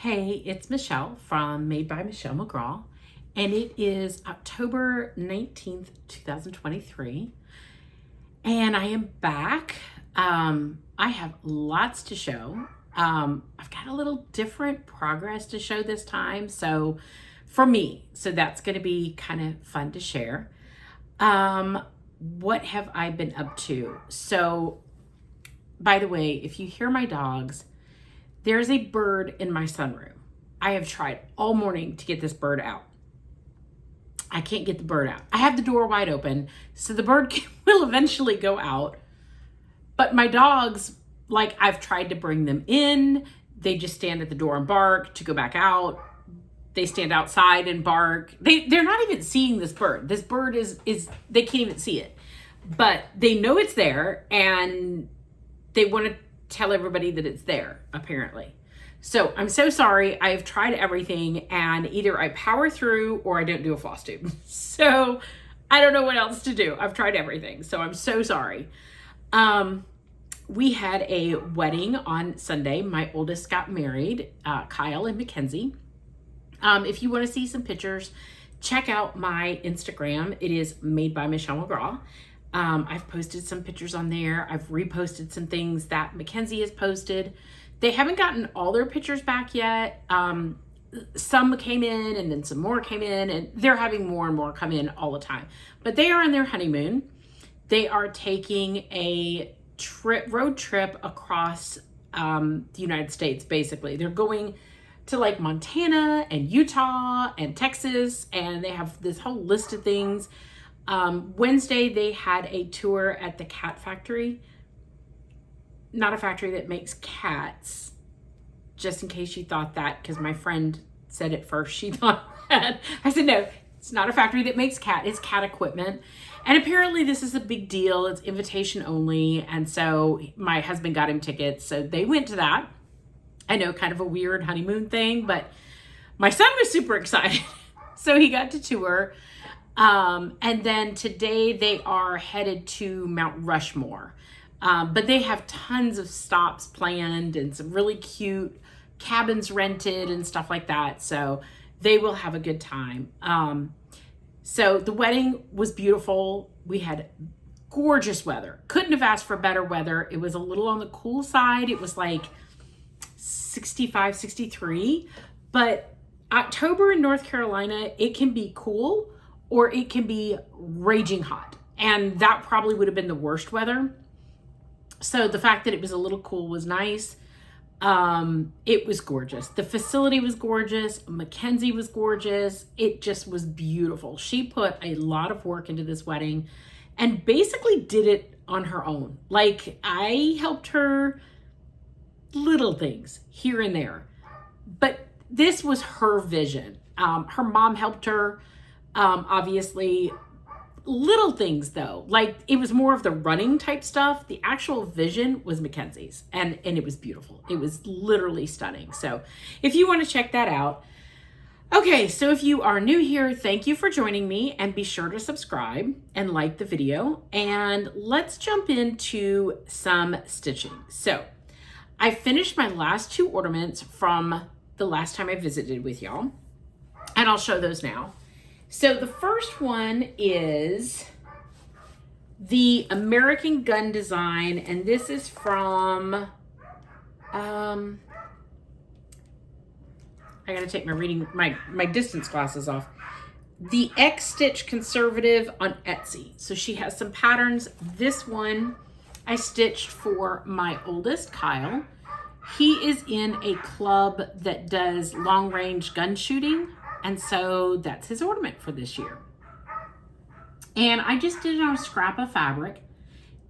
Hey, it's Michelle from Made by Michelle McGraw, and it is October 19th, 2023, and I am back. I have lots to show. I've got a little different progress to show this time, so for me, so that's going to be kind of fun to share. What have I been up to? So, by the way, if you hear my dogs, there's a bird in my sunroom. I have tried all morning to get this bird out. I can't get the bird out. I have the door wide open, so the bird will eventually go out. But my dogs, like, I've tried to bring them in. They just stand at the door and bark to go back out. They stand outside and bark. They're not even seeing this bird. This bird is they can't even see it. But they know it's there, and they want to tell everybody that it's there, apparently. So I'm so sorry. I've tried everything, and either I power through or I don't do a Flosstube. So I don't know what else to do. I've tried everything. So I'm so sorry. We had a wedding on Sunday. My oldest got married, Kyle and Mackenzie. If you want to see some pictures, check out my Instagram. It is Made by Michelle McGraw. I've posted some pictures on there. I've reposted some things that Mackenzie has posted. They haven't gotten all their pictures back yet. Some came in and then some more came in, and they're having more and more come in all the time. But they are on their honeymoon. They are taking a road trip across the United States, basically. They're going to like Montana and Utah and Texas, and they have this whole list of things. Wednesday, they had a tour at the cat factory. Not a factory that makes cats, just in case you thought that, because my friend said it first. She thought that. I said, no, it's not a factory that makes it's cat equipment. And apparently this is a big deal. It's invitation only. And so my husband got him tickets. So they went to that. I know, kind of a weird honeymoon thing, but my son was super excited. So he got to tour. And then today they are headed to Mount Rushmore. But they have tons of stops planned and some really cute cabins rented and stuff like that. So they will have a good time. So the wedding was beautiful. We had gorgeous weather. Couldn't have asked for better weather. It was a little on the cool side. It was like 65, 63. But October in North Carolina, it can be cool or it can be raging hot. And that probably would have been the worst weather. So the fact that it was a little cool was nice. It was gorgeous. The facility was gorgeous. Mackenzie was gorgeous. It just was beautiful. She put a lot of work into this wedding and basically did it on her own. Like, I helped her little things here and there, but this was her vision. Her mom helped her. Obviously, little things though, like it was more of the running type stuff. The actual vision was Mackenzie's, and it was beautiful. It was literally stunning. So if you want to check that out. Okay, so if you are new here, thank you for joining me, and be sure to subscribe and like the video, and let's jump into some stitching. So I finished my last two ornaments from the last time I visited with y'all, and I'll show those now. So the first one is the American Gun Design, and this is from, I gotta take my distance glasses off. The X Stitch Conservative on Etsy. So she has some patterns. This one I stitched for my oldest, Kyle. He is in a club that does long range gun shooting. And so that's his ornament for this year. And I just did it on a scrap of fabric.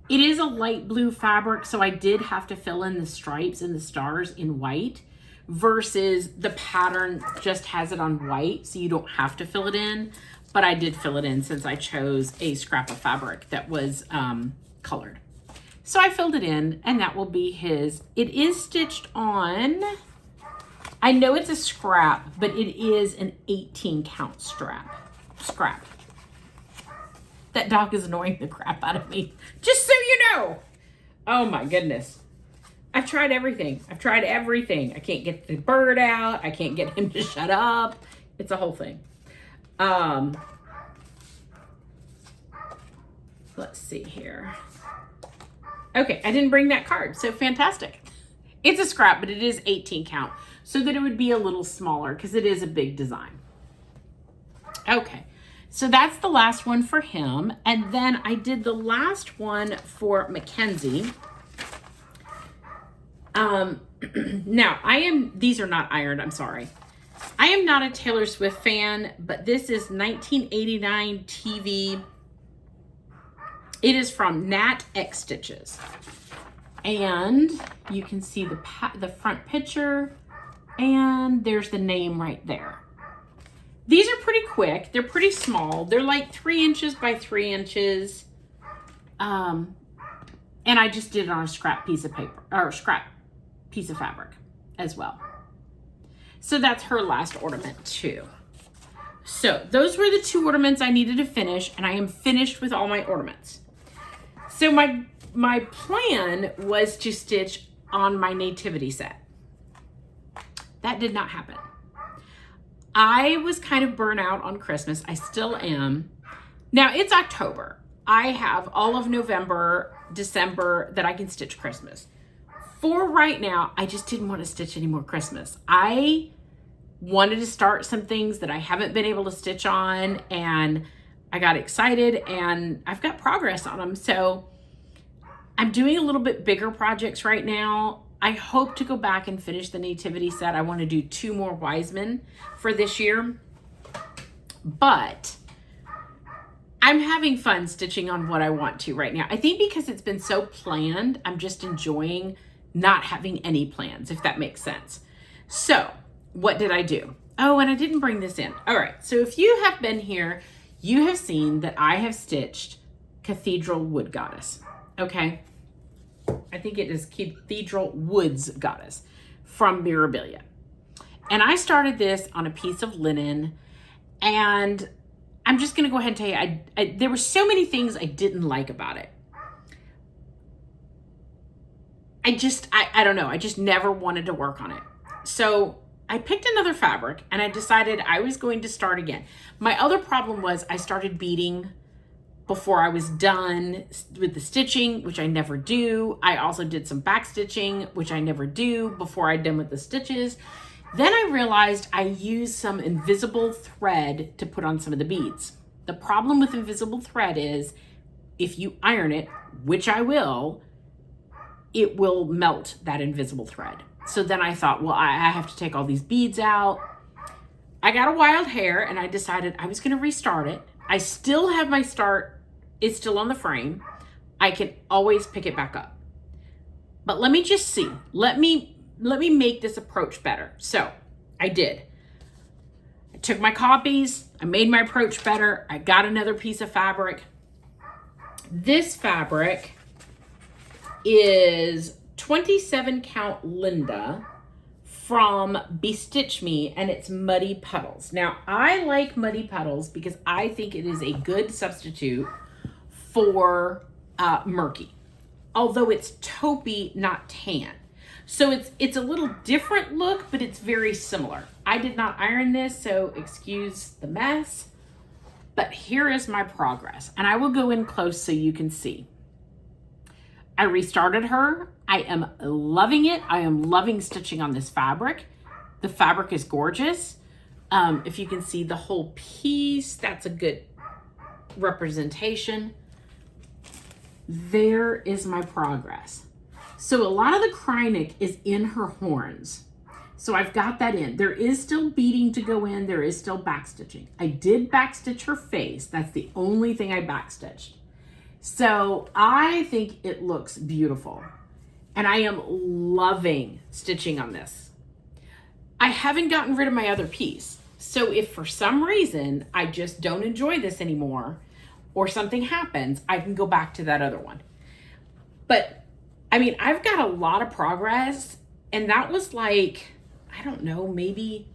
It is a light blue fabric, so I did have to fill in the stripes and the stars in white, versus the pattern just has it on white, so you don't have to fill it in. But I did fill it in since I chose a scrap of fabric that was colored. So I filled it in, and that will be his. It is stitched on, I know it's a scrap, but it is an 18 count scrap. That dog is annoying the crap out of me, just so you know. Oh my goodness. I've tried everything. I've tried everything. I can't get the bird out. I can't get him to shut up. It's a whole thing. Let's see here. Okay, I didn't bring that card, so fantastic. It's a scrap, but it is 18 count, so that it would be a little smaller because it is a big design. Okay, so that's the last one for him. And then I did the last one for Mackenzie. Now these are not ironed, I'm sorry. I am not a Taylor Swift fan, but this is 1989 TV. It is from Nat X Stitches. And you can see the front picture, and there's the name right there. These are pretty quick. They're pretty small. They're like 3 inches by 3 inches. And I just did it on a scrap piece of paper, or scrap piece of fabric as well. So that's her last ornament too. So those were the 2 ornaments I needed to finish, and I am finished with all my ornaments. So my plan was to stitch on my nativity set. That did not happen. I was kind of burnt out on Christmas. I still am. Now it's October. I have all of November, December that I can stitch Christmas. For right now, I just didn't want to stitch any more Christmas. I wanted to start some things that I haven't been able to stitch on, and I got excited, and I've got progress on them. So I'm doing a little bit bigger projects right now. I hope to go back and finish the nativity set. I want to do 2 more Wiseman for this year, but I'm having fun stitching on what I want to right now. I think because it's been so planned, I'm just enjoying not having any plans, if that makes sense. So what did I do? Oh, and I didn't bring this in. All right, so if you have been here, you have seen that I have stitched Cathedral Wood Goddess, okay? I think it is Cathedral Woods Goddess from Mirabilia. And I started this on a piece of linen, and I'm just gonna go ahead and tell you, there were so many things I didn't like about it. I don't know, I just never wanted to work on it. So I picked another fabric, and I decided I was going to start again. My other problem was I started beading before I was done with the stitching, which I never do. I also did some back stitching, which I never do before I'm done with the stitches. Then I realized I used some invisible thread to put on some of the beads. The problem with invisible thread is if you iron it, which I will, it will melt that invisible thread. So then I thought, well, I have to take all these beads out. I got a wild hair, and I decided I was going to restart it. I still have my start. It's still on the frame. I can always pick it back up. But let me just see. Let me make this approach better. So I did. I took my copies. I made my approach better. I got another piece of fabric. This fabric is 27 count Linda from Bestitch Me, and it's Muddy Puddles. Now, I like Muddy Puddles because I think it is a good substitute for murky, although it's taupey, not tan. So it's a little different look, but it's very similar. I did not iron this, so excuse the mess, but here is my progress, and I will go in close so you can see. I restarted her. I am loving it. I am loving stitching on this fabric. The fabric is gorgeous. If you can see the whole piece, that's a good representation. There is my progress. So a lot of the Krynic is in her horns. So I've got that in. There is still beading to go in. There is still backstitching. I did backstitch her face. That's the only thing I backstitched. So I think it looks beautiful. And I am loving stitching on this. I haven't gotten rid of my other piece. So if for some reason I just don't enjoy this anymore, or something happens, I can go back to that other one. But I mean, I've got a lot of progress, and that was like, I don't know, maybe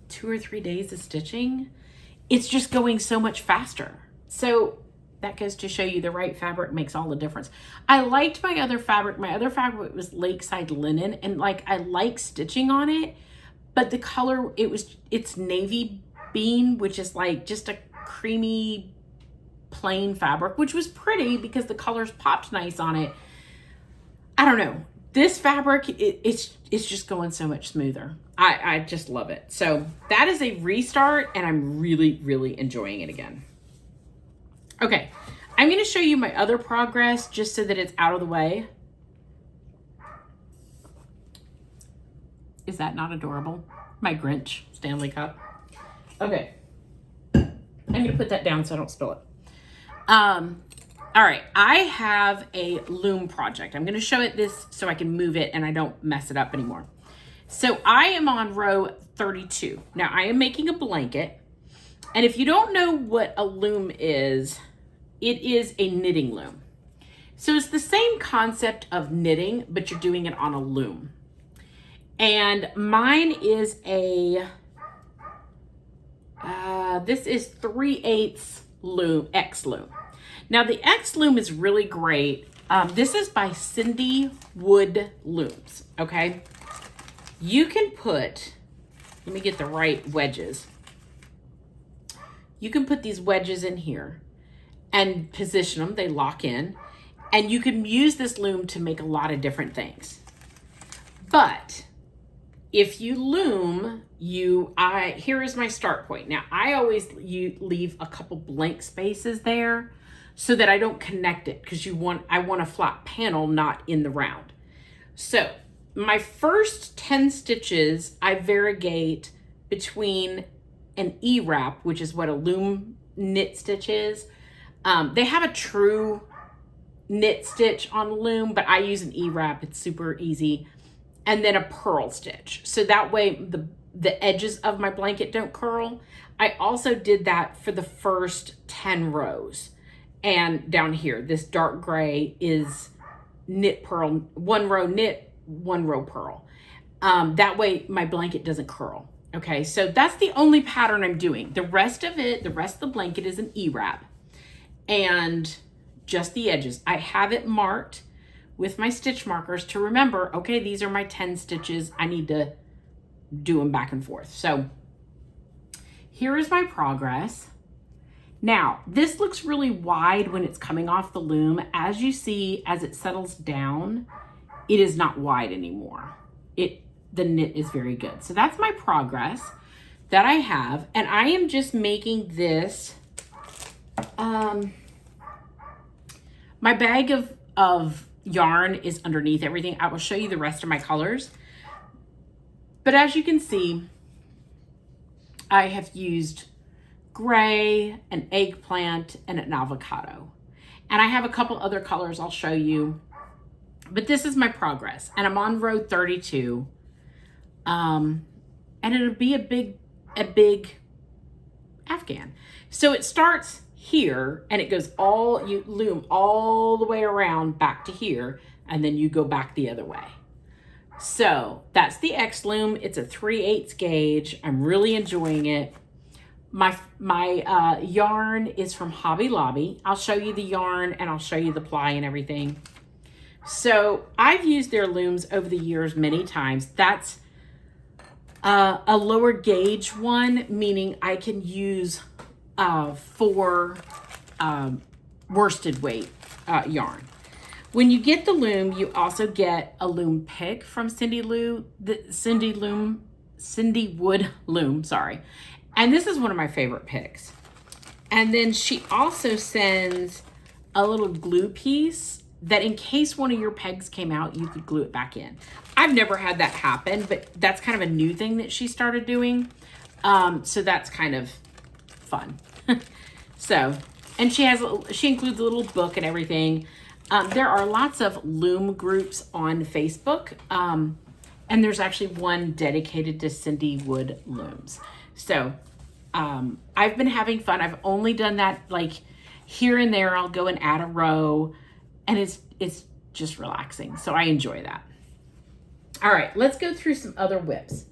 2 or 3 days of stitching. It's just going so much faster. So that goes to show you the right fabric makes all the difference. I liked my other fabric. My other fabric was Lakeside linen, and like I like stitching on it, but the color, it's navy bean, which is like just a creamy plain fabric, which was pretty because the colors popped nice on it. I don't know. This fabric, it's just going so much smoother. I just love it. So that is a restart, and I'm really, really enjoying it again. Okay, I'm going to show you my other progress just so that it's out of the way. Is that not adorable? My Grinch Stanley Cup. Okay, I'm going to put that down so I don't spill it. All right, I have a loom project. I'm going to show it this so I can move it and I don't mess it up anymore. So I am on row 32. Now I am making a blanket. And if you don't know what a loom is, it is a knitting loom. So it's the same concept of knitting, but you're doing it on a loom. And mine is this is 3/8 loom, X loom. Now the X loom is really great. This is by Cindy Wood Looms, okay? You can put, let me get the right wedges. You can put these wedges in here and position them, they lock in, and you can use this loom to make a lot of different things. But if you loom, here is my start point. Now I always leave a couple blank spaces there so that I don't connect it, because I want a flat panel, not in the round. So my first 10 stitches, I variegate between an E-wrap, which is what a loom knit stitch is. They have a true knit stitch on loom, but I use an E-wrap. It's super easy. And then a purl stitch. So that way the edges of my blanket don't curl. I also did that for the first 10 rows. And down here, this dark gray is knit purl, 1 row knit, 1 row purl. That way my blanket doesn't curl. Okay, so that's the only pattern I'm doing. The rest of the blanket is an E-wrap and just the edges. I have it marked with my stitch markers to remember, okay, these are my 10 stitches. I need to do them back and forth. So here is my progress. Now, this looks really wide when it's coming off the loom. As you see, as it settles down, it is not wide anymore. The knit is very good. So that's my progress that I have. And I am just making this, my bag of yarn is underneath everything. I will show you the rest of my colors. But as you can see, I have used gray, an eggplant, and an avocado. And I have a couple other colors I'll show you. But this is my progress. And I'm on row 32. And it'll be a big afghan. So it starts here and it goes you loom all the way around back to here, and then you go back the other way. So that's the X loom. It's a 3/8 gauge. I'm really enjoying it. My yarn is from Hobby Lobby. I'll show you the yarn and I'll show you the ply and everything. So I've used their looms over the years many times. That's a lower gauge one, meaning I can use 4 worsted weight yarn. When you get the loom, you also get a loom pick from Cindy Wood Loom, sorry. And this is one of my favorite picks. And then she also sends a little glue piece that in case one of your pegs came out, you could glue it back in. I've never had that happen, but that's kind of a new thing that she started doing. So that's kind of fun. So, and she includes a little book and everything. There are lots of loom groups on Facebook. And there's actually one dedicated to Cindy Wood Looms. So I've been having fun. I've only done that like here and there. I'll go and add a row, and it's just relaxing. So I enjoy that. All right, let's go through some other whips.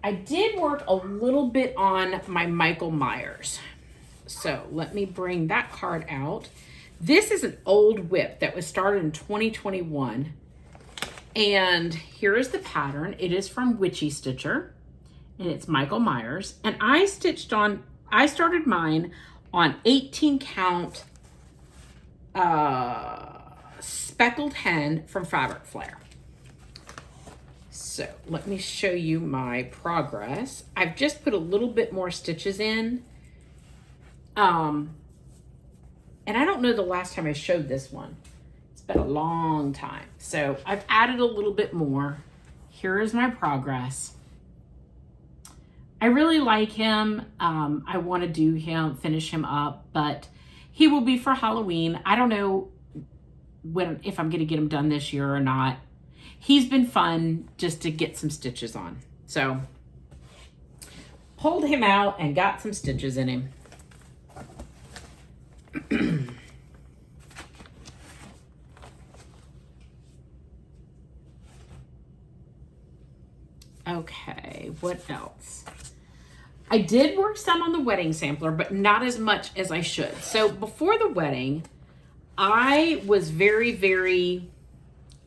I did work a little bit on my Michael Myers. So let me bring that card out. This is an old whip that was started in 2021. And here is the pattern. It is from Witchy Stitcher, and it's Michael Myers. And I started mine on 18 count speckled hen from Fabric Flare. So let me show you my progress. I've just put a little bit more stitches in. And I don't know the last time I showed this one. It's been a long time. So I've added a little bit more. Here is my progress. I really like him. I want to finish him up, but he will be for Halloween. I don't know if I'm going to get him done this year or not. He's been fun just to get some stitches on. So pulled him out and got some stitches in him. Okay, what else? I did work some on the wedding sampler, but not as much as I should. So before the wedding, I was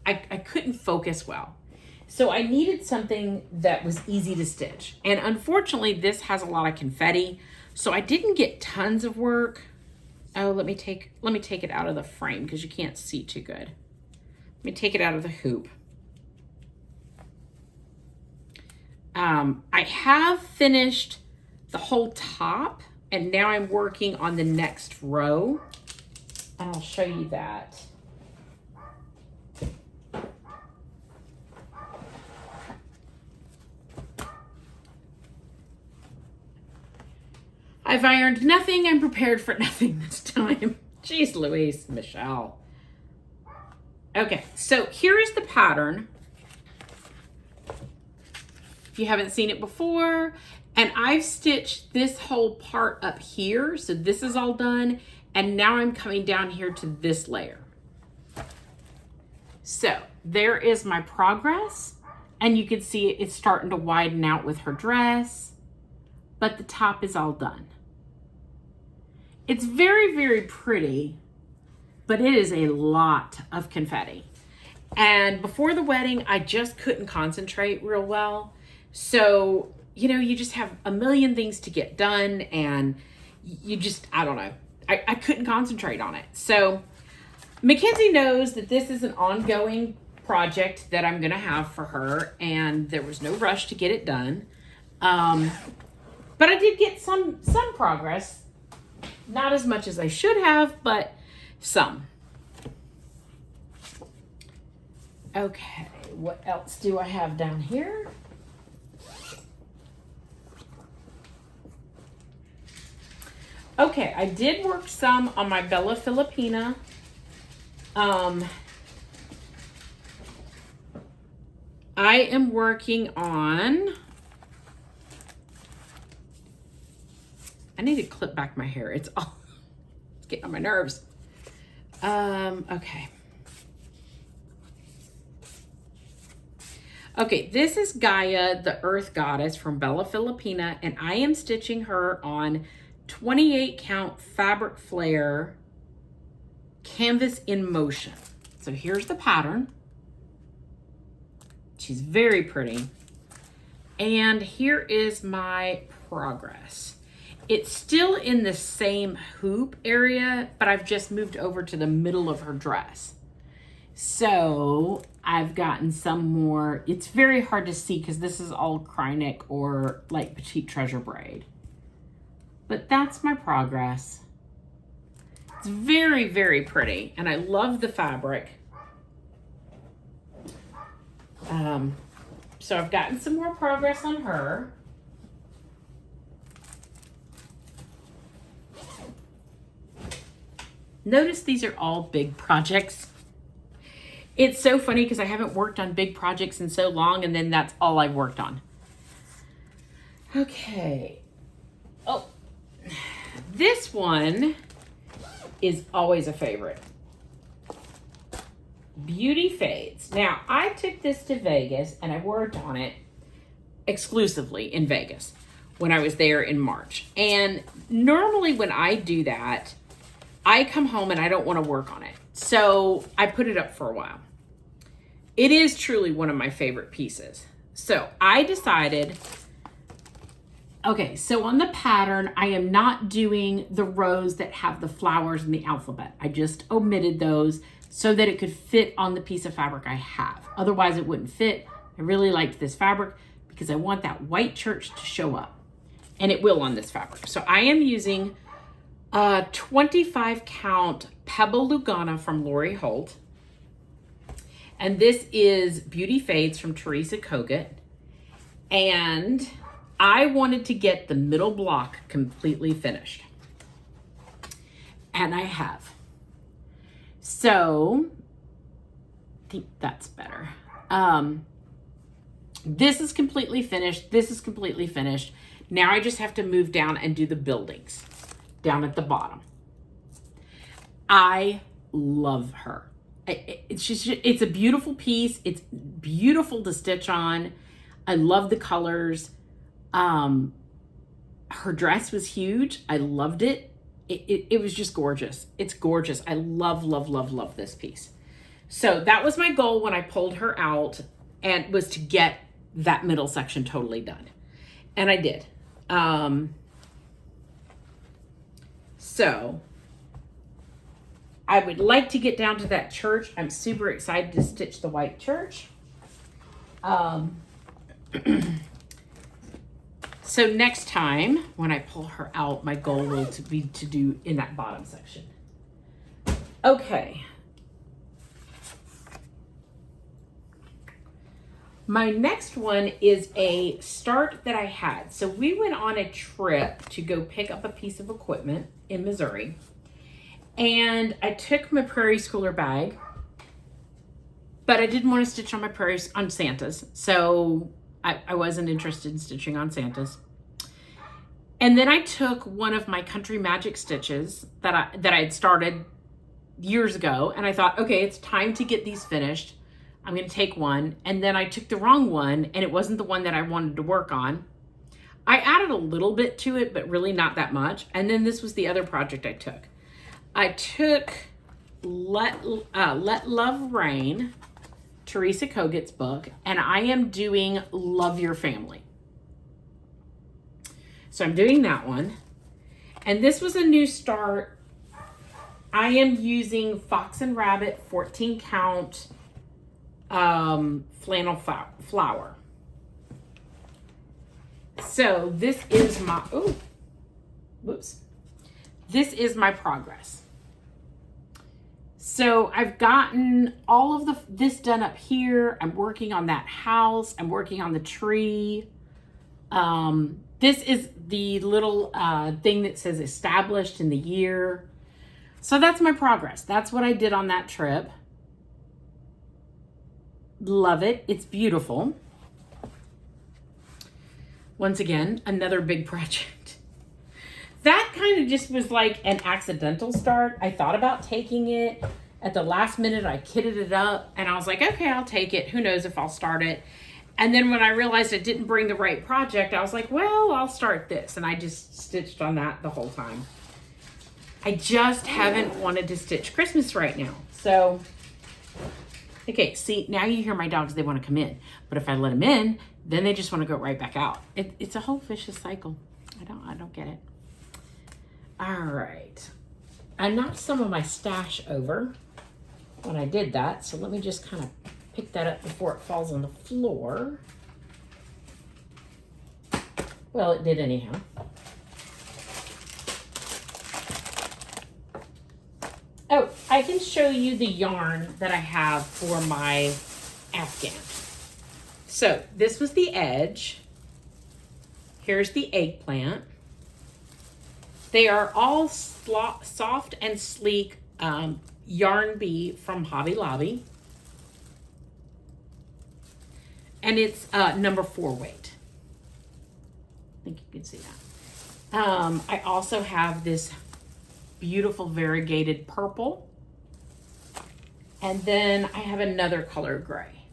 I couldn't focus well. So I needed something that was easy to stitch. And unfortunately, this has a lot of confetti, so I didn't get tons of work. Oh, let me take it out of the frame because you can't see too good. Let me take it out of the hoop. I have finished the whole top, and now I'm working on the next row, and I'll show you that. I've ironed nothing. I'm prepared for nothing this time. Jeez Louise, Michelle. Okay, so here is the pattern. If you haven't seen it before, and I've stitched this whole part up here. So this is all done. And now I'm coming down here to this layer. So there is my progress. And you can see it's starting to widen out with her dress, but the top is all done. It's very, very pretty, but it is a lot of confetti. And before the wedding, I just couldn't concentrate real well. So, you know, you just have a million things to get done, and you just, I don't know. I couldn't concentrate on it. So Mackenzie knows that this is an ongoing project that I'm going to have for her, and there was no rush to get it done. But I did get some progress. Not as much as I should have, but some. Okay, what else do I have down here? Okay, I did work some on my Bella Filipina. I am working on, I need to clip back my hair. It's getting on my nerves. Okay. Okay, this is Gaia, the Earth Goddess from Bella Filipina, and I am stitching her on 28 count Fabric Flare Canvas in Motion. So here's the pattern. She's very pretty. And here is my progress. It's still in the same hoop area, but I've just moved over to the middle of her dress. So I've gotten some more, it's very hard to see because this is all Krynic or like Petite Treasure braid. But that's my progress. It's very, very pretty, and I love the fabric. So I've gotten some more progress on her. Notice these are all big projects. It's so funny because I haven't worked on big projects in so long, and then that's all I've worked on. Okay. Oh, this one is always a favorite. Beauty Fades. Now, I took this to Vegas and I worked on it exclusively in Vegas. when I was there in March. And normally when I do that, I come home and I don't want to work on it. So I put it up for a while. It is truly one of my favorite pieces. So I decided, okay, so on the pattern, I am not doing the rows that have the flowers and the alphabet. I just omitted those so that it could fit on the piece of fabric I have. Otherwise it wouldn't fit. I really liked this fabric because I want that white church to show up. And it will on this fabric. So I am using a 25 count Pebble Lugana from Lori Holt. And this is Beauty Fades from Teresa Kogut. And I wanted to get the middle block completely finished. And I have. So, I think that's better. This is completely finished. This is completely finished. Now I just have to move down and do the buildings down at the bottom. I love her. It's a beautiful piece. It's beautiful to stitch on. I love the colors. Her dress was huge. I loved it. It was just gorgeous. It's gorgeous. I love, love, love, love this piece. So that was my goal when I pulled her out, and was to get that middle section totally done. And I did. So I would like to get down to that church. I'm super excited to stitch the white church. So next time when I pull her out, my goal will be to do in that bottom section. Okay. My next one is a start that I had. So we went on a trip to go pick up a piece of equipment in Missouri. And I took my Prairie Schooler bag, but I didn't want to stitch on on Santa's. So I wasn't interested in stitching on Santa's. And then I took one of my Country Magic stitches that I had started years ago. And I thought, okay, it's time to get these finished. I'm going to take one. And then I took the wrong one, and it wasn't the one that I wanted to work on. I added a little bit to it, but really not that much. And then this was the other project I took. I took Let Love Rain, Teresa Kogut's book, and I am doing Love Your Family. So I'm doing that one. And this was a new start. I am using Fox and Rabbit 14 count flannel flower. So this is my, this is my progress. So I've gotten all of this done up here. I'm working on that house. I'm working on the tree. This is the little thing that says established in the year. So that's my progress. That's what I did on that trip. Love it. It's beautiful. Once again, another big project. That kind of just was like an accidental start. I thought about taking it. At the last minute, I kitted it up, and I was like, okay, I'll take it. Who knows if I'll start it. And then when I realized it didn't bring the right project, I was like, well, I'll start this. And I just stitched on that the whole time. I just haven't wanted to stitch Christmas right now. So, okay, see, now you hear my dogs, they want to come in. But if I let them in, then they just want to go right back out. It's a whole vicious cycle. I don't get it. All right. I knocked some of my stash over when I did that. So let me just kind of pick that up before it falls on the floor. Well, it did anyhow. Oh, I can show you the yarn that I have for my Afghan. So this was the edge. Here's the eggplant. They are all soft and sleek yarn bee from Hobby Lobby. And it's number 4 weight. I think you can see that. I also have this beautiful variegated purple. And then I have another color gray.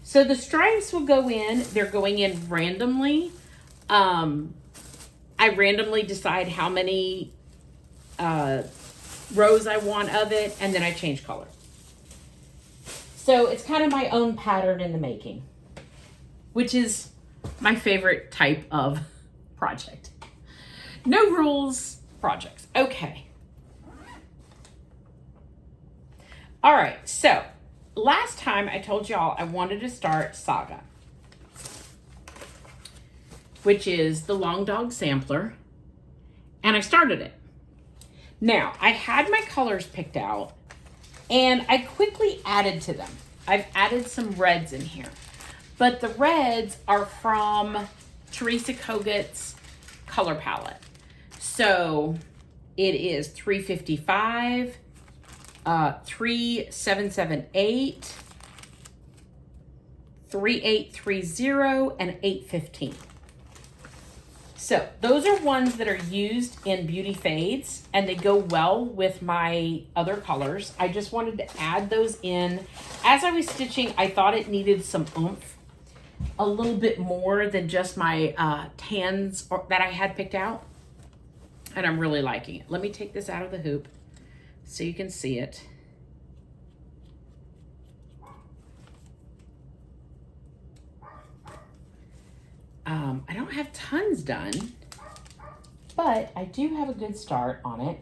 So the stripes will go in. They're going in randomly. I randomly decide how many rows I want of it, and then I change color. So it's kind of my own pattern in the making, which is my favorite type of project. No rules projects. Okay. All right, so last time I told y'all I wanted to start Saga, which is the Long Dog sampler, and I started it. Now, I had my colors picked out, and I quickly added to them. I've added some reds in here, but the reds are from Teresa Kogut's color palette. So it is 355, 3778, 3830, and 815. So those are ones that are used in Beauty Fades, and they go well with my other colors. I just wanted to add those in. As I was stitching, I thought it needed some oomph, a little bit more than just my tans that I had picked out. And I'm really liking it. Let me take this out of the hoop so you can see it. I don't have tons done, but I do have a good start on it.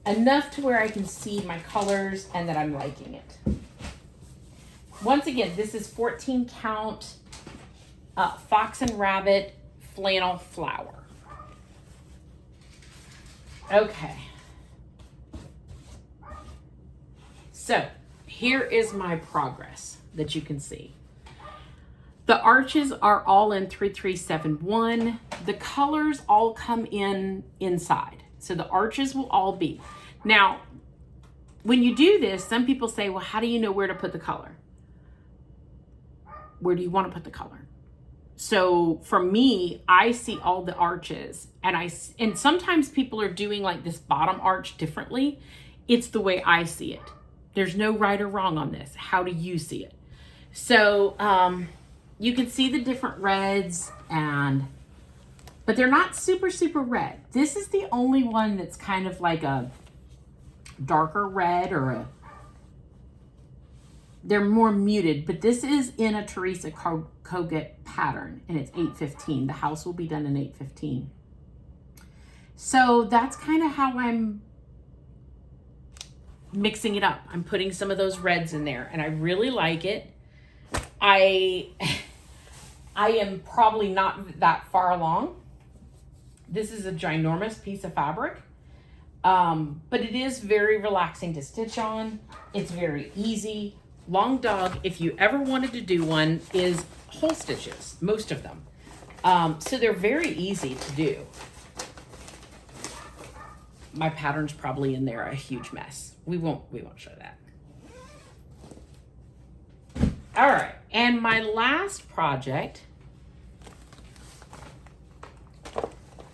Enough to where I can see my colors and that I'm liking it. Once again, this is 14 count Fox and Rabbit flannel flower. Okay. So here is my progress that you can see. The arches are all in 3371. The colors all come in inside. So the arches will all be. Now, when you do this, some people say, well, how do you know where to put the color? Where do you want to put the color? So for me, I see all the arches, and sometimes people are doing like this bottom arch differently. It's the way I see it. There's no right or wrong on this. How do you see it? So, you can see the different reds, but they're not super, super red. This is the only one that's kind of like a darker red, they're more muted, but this is in a Teresa Kogut pattern, and it's 815. The house will be done in 815. So that's kind of how I'm mixing it up. I'm putting some of those reds in there, and I really like it. I am probably not that far along. This is a ginormous piece of fabric, but it is very relaxing to stitch on. It's very easy. Long Dog, if you ever wanted to do one, is whole stitches, most of them. So they're very easy to do. My pattern's probably in there a huge mess. We won't show that. All right, and my last project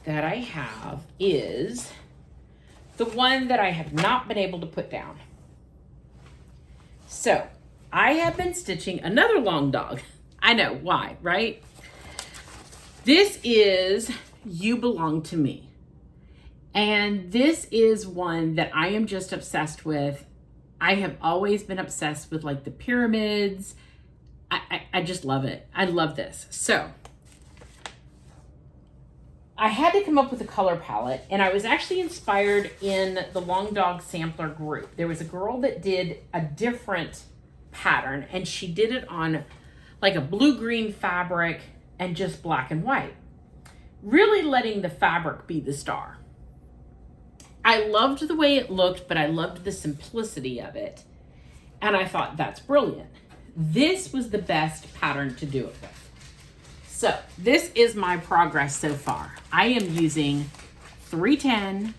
that I have is the one that I have not been able to put down. So I have been stitching another Long Dog. I know why, right? This is You Belong to Me. And this is one that I am just obsessed with. I have always been obsessed with like the pyramids. I just love it. I love this. So I had to come up with a color palette, and I was actually inspired in the Long Dog sampler group. There was a girl that did a different pattern, and she did it on like a blue-green fabric and just black and white, really letting the fabric be the star. I loved the way it looked, but I loved the simplicity of it, and I thought that's brilliant. This was the best pattern to do it with. So this is my progress so far. I am using 310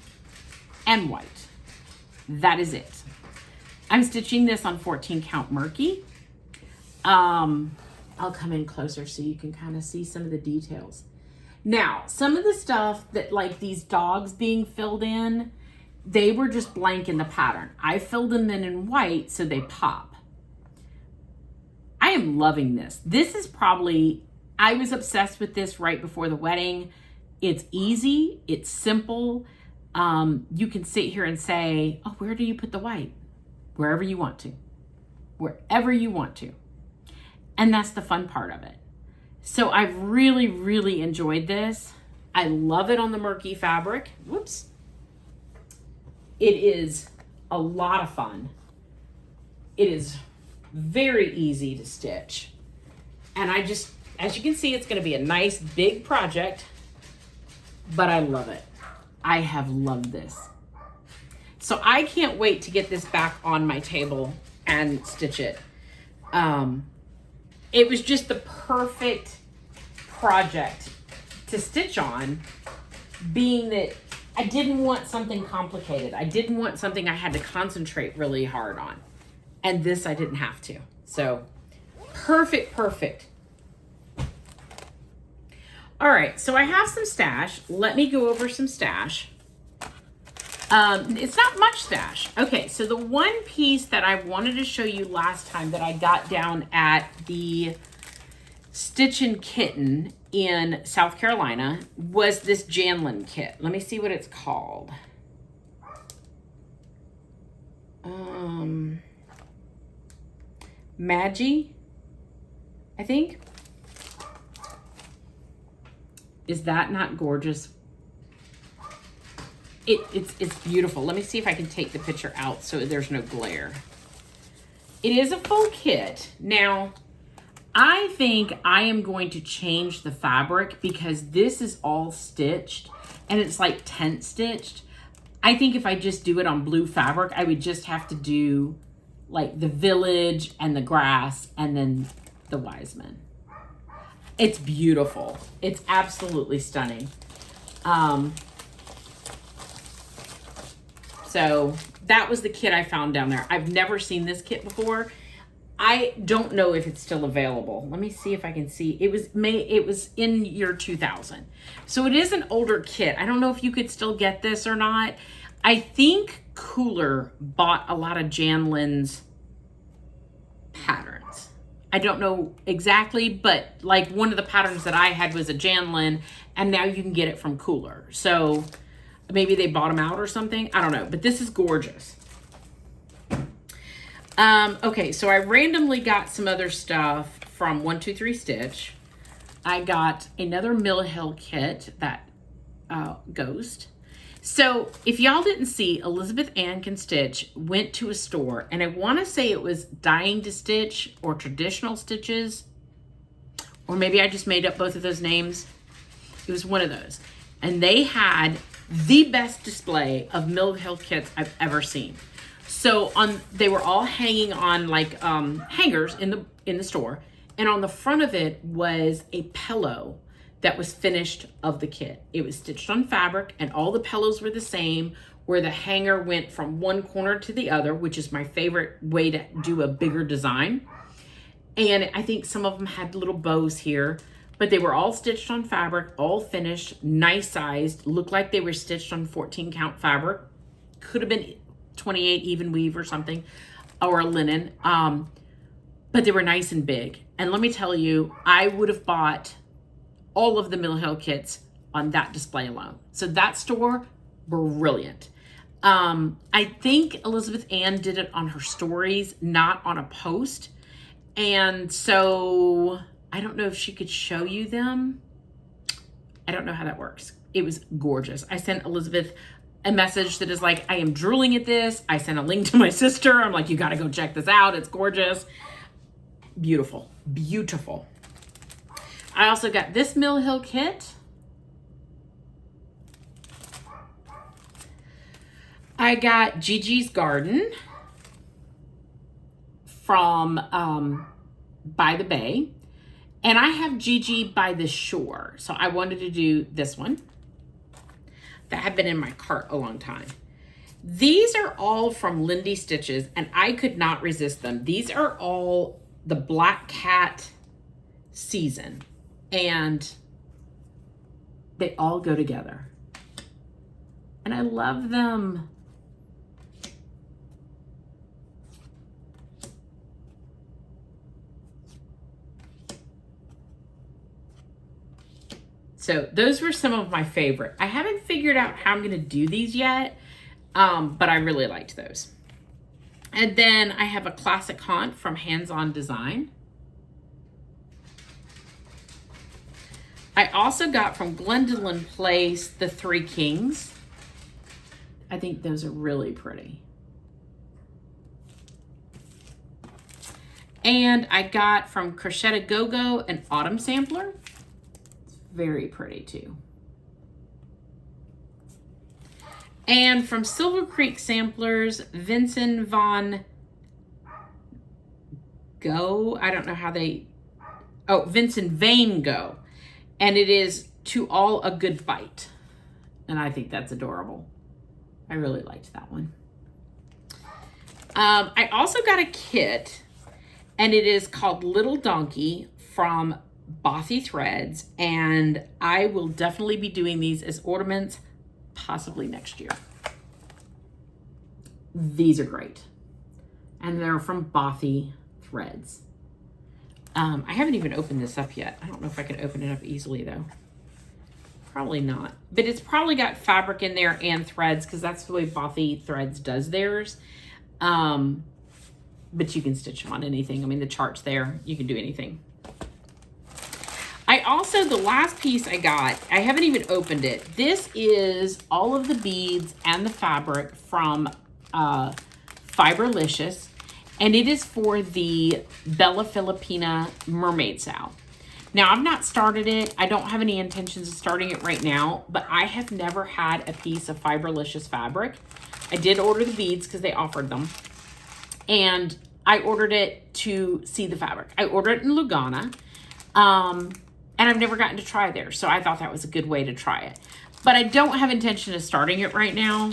and white. That is it. I'm stitching this on 14 count Murky. I'll come in closer so you can kind of see some of the details. Now, some of the stuff that like these dogs being filled in, they were just blank in the pattern. I filled them in white so they pop. I am loving this. This is probably, I was obsessed with this right before the wedding. It's easy, it's simple. You can sit here and say, oh, where do you put the white? Wherever you want to. Wherever you want to. And that's the fun part of it. So I've really, really enjoyed this. I love it on the murky fabric. Whoops. It is a lot of fun. It is very easy to stitch. And I just, as you can see, it's going to be a nice big project, but I love it. I have loved this. So I can't wait to get this back on my table and stitch it. It was just the perfect project to stitch on, being that I didn't want something complicated. I didn't want something I had to concentrate really hard on. And this I didn't have to. So perfect, perfect. All right, so I have some stash. Let me go over some stash. It's not much stash. Okay, so the one piece that I wanted to show you last time that I got down at the Stitch and Kitten in South Carolina was this Janlin kit. Let me see what it's called. Magi, I think. Is that not gorgeous? It's beautiful. Let me see if I can take the picture out so there's no glare. It is a full kit. Now, I think I am going to change the fabric because this is all stitched and it's like tent stitched. I think if I just do it on blue fabric, I would just have to do like the village and the grass and then the wise men. It's beautiful. It's absolutely stunning. So that was the kit I found down there. I've never seen this kit before. I don't know if it's still available. Let me see if I can see. It was in year 2000. So it is an older kit. I don't know if you could still get this or not. I think Cooler bought a lot of Janlin's patterns. I don't know exactly, but like one of the patterns that I had was a Janlin, and now you can get it from Cooler. So maybe they bought them out or something. I don't know, but this is gorgeous. Okay, so I randomly got some other stuff from 123 Stitch. I got another Mill Hill kit, that Ghost. So if y'all didn't see, Elizabeth Ann Can Stitch went to a store, and I want to say it was Dying to Stitch or Traditional Stitches, or maybe I just made up both of those names. It was one of those. And they had the best display of Mill Hill kits I've ever seen. So they were all hanging on like hangers in the store, and on the front of it was a pillow that was finished of the kit. It was stitched on fabric, and all the pillows were the same, where the hanger went from one corner to the other, which is my favorite way to do a bigger design. And I think some of them had little bows here, but they were all stitched on fabric, all finished, nice sized, looked like they were stitched on 14 count fabric. Could have been 28 even weave or something, or a linen, but they were nice and big. And let me tell you, I would have bought all of the Mill Hill kits on that display alone. So that store, brilliant. I think Elizabeth Ann did it on her stories, not on a post. And so I don't know if she could show you them. I don't know how that works. It was gorgeous. I sent Elizabeth a message that is like, I am drooling at this. I sent a link to my sister. I'm like, you got to go check this out. It's gorgeous. Beautiful, beautiful. I also got this Mill Hill kit. I got Gigi's Garden from By the Bay. And I have Gigi by the Shore. So I wanted to do this one. That had been in my cart a long time. These are all from Lindy Stitches, and I could not resist them. These are all the Black Cat season, and they all go together. And I love them. So those were some of my favorite. I haven't figured out how I'm going to do these yet, but I really liked those. And then I have a classic haunt from Hands On Design. I also got from Glendolyn Place the Three Kings. I think those are really pretty. And I got from Crochet Go-Go an autumn sampler. It's very pretty too. And from Silver Creek Samplers, Vincent Van Gogh. I don't know how they, oh, Vincent Van Gogh. And it is To All a Good Bite. And I think that's adorable. I really liked that one. I also got a kit, and it is called Little Donkey from Bothy Threads. And I will definitely be doing these as ornaments, possibly next year. These are great. And they're from Bothy Threads. I haven't even opened this up yet. I don't know if I can open it up easily though. Probably not. But it's probably got fabric in there and threads because that's the way Bothy Threads does theirs. But you can stitch on anything. I mean, the chart's there. You can do anything. I also, the last piece I got, I haven't even opened it. This is all of the beads and the fabric from Fiberlicious. And it is for the Bella Filipina Mermaid Sow. Now, I've not started it. I don't have any intentions of starting it right now, but I have never had a piece of Fiberlicious fabric. I did order the beads because they offered them. And I ordered it to see the fabric. I ordered it in Lugana. And I've never gotten to try there. So I thought that was a good way to try it. But I don't have intention of starting it right now.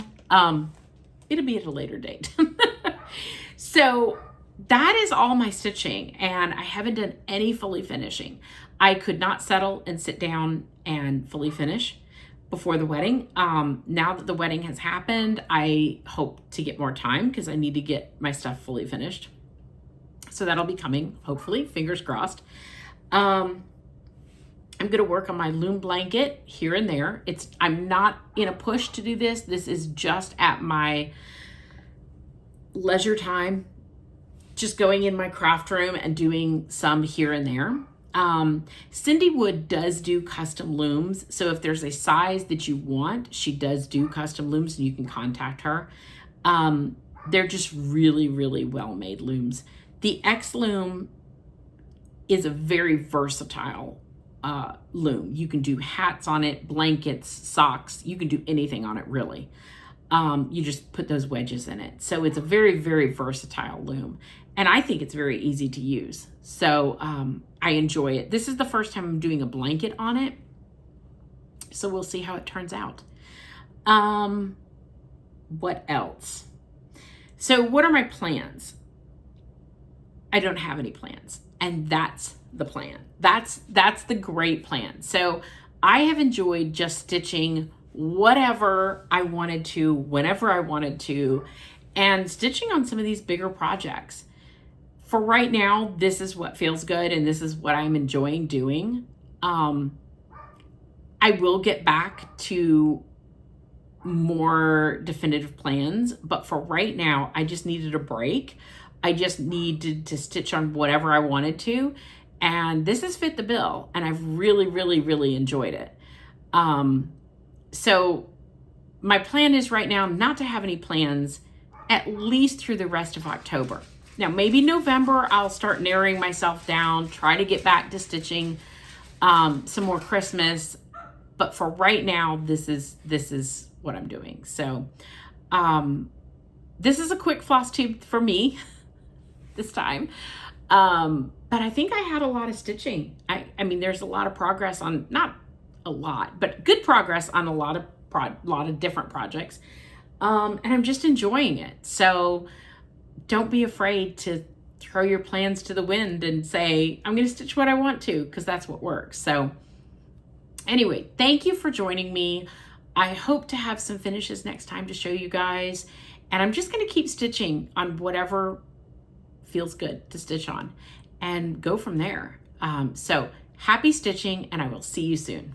It'll be at a later date. So that is all my stitching, and I haven't done any fully finishing. I could not settle and sit down and fully finish before the wedding. Now that the wedding has happened, I hope to get more time because I need to get my stuff fully finished. So that'll be coming, hopefully, fingers crossed. I'm going to work on my loom blanket here and there. I'm not in a push to do this. This is just at my leisure time, just going in my craft room and doing some here and there. Cindy Wood does do custom looms. So if there's a size that you want, she does do custom looms and you can contact her. They're just really, really well-made looms. The X loom is a very versatile loom. You can do hats on it, blankets, socks. You can do anything on it, really. You just put those wedges in it. So it's a very, very versatile loom. And I think it's very easy to use. So I enjoy it. This is the first time I'm doing a blanket on it. So we'll see how it turns out. What else? So what are my plans? I don't have any plans. And that's the plan. That's the great plan. So I have enjoyed just stitching whatever I wanted to, whenever I wanted to, and stitching on some of these bigger projects. For right now, this is what feels good and this is what I'm enjoying doing. I will get back to more definitive plans, but for right now, I just needed a break. I just needed to stitch on whatever I wanted to, and this has fit the bill, and I've really, really, really enjoyed it. So my plan is right now not to have any plans at least through the rest of October. Now, maybe November, I'll start narrowing myself down, try to get back to stitching some more Christmas. But for right now, this is what I'm doing. So this is a quick floss tube for me this time. But I think I had a lot of stitching. I mean, there's a lot of progress on, not a lot, but good progress on a lot of different projects. And I'm just enjoying it. So don't be afraid to throw your plans to the wind and say, I'm going to stitch what I want to, because that's what works. So anyway, thank you for joining me. I hope to have some finishes next time to show you guys. And I'm just going to keep stitching on whatever feels good to stitch on and go from there. So happy stitching, and I will see you soon.